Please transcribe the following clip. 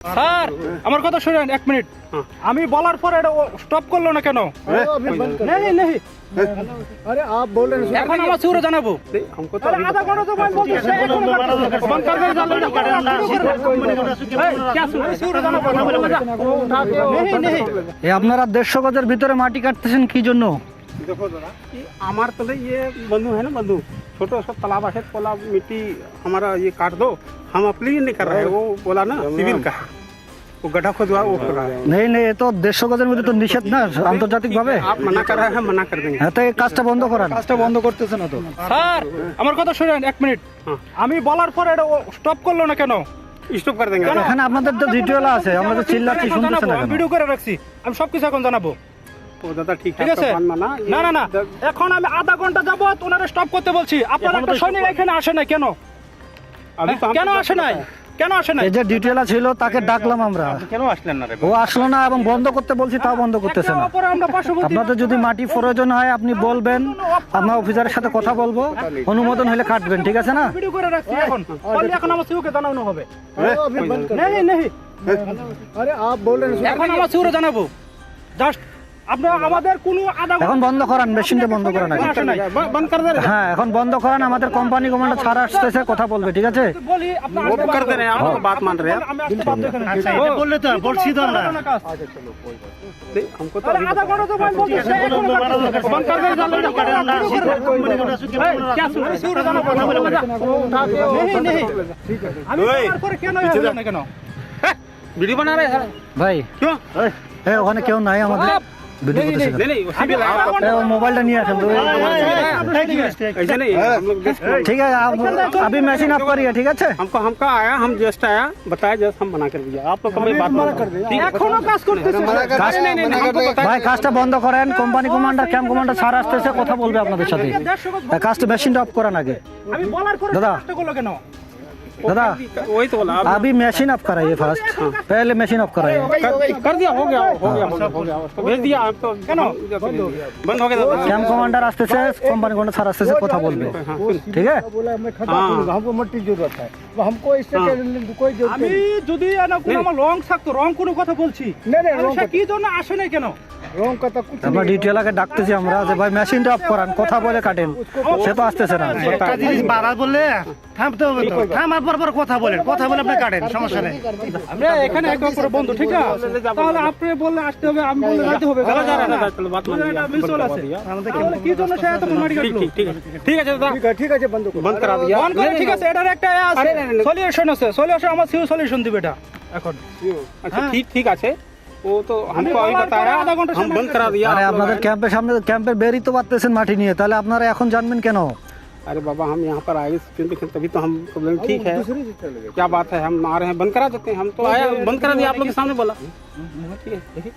Sir আমার কথা শুনেন এক মিনিট। আমি বলার পরে এটা স্টপ করলো না কেন? नहीं नहीं अरे आप बोल रहे हैं এখন আমার সুরে জানাবো। हमको तो আরে আধা ঘন্টা তো বন্ধ করছে, এখন বন্ধ করে দেন। क्या सुन সুরে জানাবো? नहीं नहीं ये আপনারা 150 গজের ভিতরে মাটি কাটতেছেন কি জন্য? देखो जरा ये हमारे तो ये बंधु है ना, बंधु छोटा सा तालाब है, तालाब मिट्टी हमारा ये काट दो, हम अप्लाई नहीं कर रहे हैं। वो बोला ना सिविल का है, वो गड्ढा खोदवा वो कर रहा है। नहीं नहीं ये तो 150 গজের মধ্যে তো নিষেধ না আন্তর্জাতিক ভাবে। आप मना कर रहे हैं, मना कर देंगे। হ্যাঁ তো এই কাজটা বন্ধ করান। কাজটা বন্ধ করতেছে না তো। স্যার আমার কথা শুনেন এক মিনিট। আমি বলার পরে এটা স্টপ করলো না কেন? स्टॉप कर देंगे। এখানে আপনাদের তো ডিটেইল আছে, আমরা তো চিল্লাচ্ছি শুনতেছেন না আমি কেন? ভিডিও করে রাখছি, আমি সবকিছু এখন জানাবো। वो दादा ठीक ঠিক है, আছে? तो मान माना ये না না না এখন আমি আধা ঘন্টা যাবত ওনারে স্টপ করতে বলছি। আপনারা একটা সৈনিক এখানে আসে নাই কেন? अभी तो हम কেন আসে নাই? কেন আসে নাই? এই যে ডিটেইল ছিল তাকে ডাকলাম আমরা, क्यों আসলেন না রে? ও আসলো না এবং বন্ধ করতে বলছি তাও বন্ধ করতেছে না। অপরে আমরা পার্শ্ববর্তী আপনাদের যদি মাটি প্রয়োজন হয় আপনি বলবেন, আমরা অফিসারের সাথে কথা বলবো, অনুমোদন হলে কাটবেন, ঠিক আছে না? ভিডিও করে রাখছি এখন। বললে এখন আমার সিওকে জানানো হবে। नहीं नहीं अरे आप बोल रहे এখন আমার সিওরে জানাবো। জাস্ট আপনারা আমাদের কোনো আধা এখন বন্ধ করান, মেশিনটা বন্ধ করান আগে। আসে নাই। बंद कर दे रहे হ্যাঁ এখন বন্ধ করান, আমাদের কোম্পানি কমান্ডার ছাড়া আসতেছে, কথা বলবে, ঠিক আছে? বলি আপনারা वो कर दे रहे हैं, आप लोग बात मान रहे हैं। আমি আসতে বাধ্য এখানে। বললে তো বলছি তো আমরা। हमको तो আরে আধা ঘন্টা তো বন্ধ করছে, এখন बंद कर दे क्या सुन সিওরে জানাবো। नहीं नहीं আমি বলার পরে কেন হলো না কেন? वीडियो बना रहे हैं ভাই क्यों? এ ওখানে কেউ নাই আমাদের ভিডিও করতেছে। नहीं नहीं वो सिविल है, এ, ও মোবাইলটা নিয়ে আসেন তো। ऐसे नहीं हम लोग just ঠিক আছে अभी मशीन ऑफ करिए, ठीक আছে? हमको आया, हम जस्ट आया, बताया जस्ट हम मना कर दिया। आप लोग कभी बात मना कर दिया। এখনো কাজ করতেছে। नहीं नहीं हमको बताया। ভাই কাজটা বন্ধ করেন, company commander camp commander sir আসতেছে, কথা বলবে আপনাদের সাথে। কাজটা মেশিনটা অফ করান আগে। আমি বলার পরে দাদা। কষ্ট করলো কেন? दादा वही तो बोला अभी मशीन ऑफ कराइए फर्स्ट, पहले मशीन ऑफ कराइए। कर दिया, हो गया हो गया हो गया, उसको भेज दिया। आप तो কেন? बंद हो गया दादा। ক্যাম্প কমান্ডার আসতেছে, কোম্পানি কমান্ডার স্যার আসতেছে, কথা বলবে, ঠিক আছে? बोला मैं खड्डा करूंगा, हमको मट्टी जरूरत है, वो हमको इससे कोई जरूरत আমি যদি না কোনো আমার রং থাকতো, রং কোনো কথা বলছি। नहीं नहीं তাহলে সে কি জন্য আসে নাই কেন? रोंग का तो कुछ আমরা ডিটেইল আগে ডাকতেছি আমরা যে ভাই মেশিনটা অফ করান, কথা বলে কাটেন, সে তো আসতেছে না। একটা জিনিস বাড়া বললে থামতে হবে তো, থামার পর কথা বলেন, কথা বলে আপনি কাটেন, সমস্যা নেই। আমরা এখানে এক অপর বন্ধু, ঠিক আছে? তাহলে আপনি বললে আসতে হবে, আমি বললে যাইতে হবে। चलो जा रहा है, चलो बात मान लिया। মিসল আছে। তাহলে কি জন্য সে এত মারি কাটলো? ठीक है दादा, ठीक है बंद बंद करा दिया। বন্ধ করে, ঠিক আছে, এটার একটা আছে সলিউশন আছে। সলিউশন আমার সিও সলিউশন দিবে এটা এখন। अच्छा ठीक ठीक আছে, वो तो हमको अभी बताया, आधा घंटा हम बंद करा दिया। আরে आप लोग আপনাদের आए। ক্যাম্পের সামনে, ক্যাম্পের বেরই তো পারতেছেন মাটি নিয়ে, তাহলে আপনারা এখন জানবেন কেন? अरे बाबा हम यहाँ पर आए तभी तो हम बोले ठीक है, क्या बात है, हम आ रहे हैं, बंद करा देते हैं। हम तो आया, बंद करा दिया, आप लोग के सामने बोला। ठीक है देखिए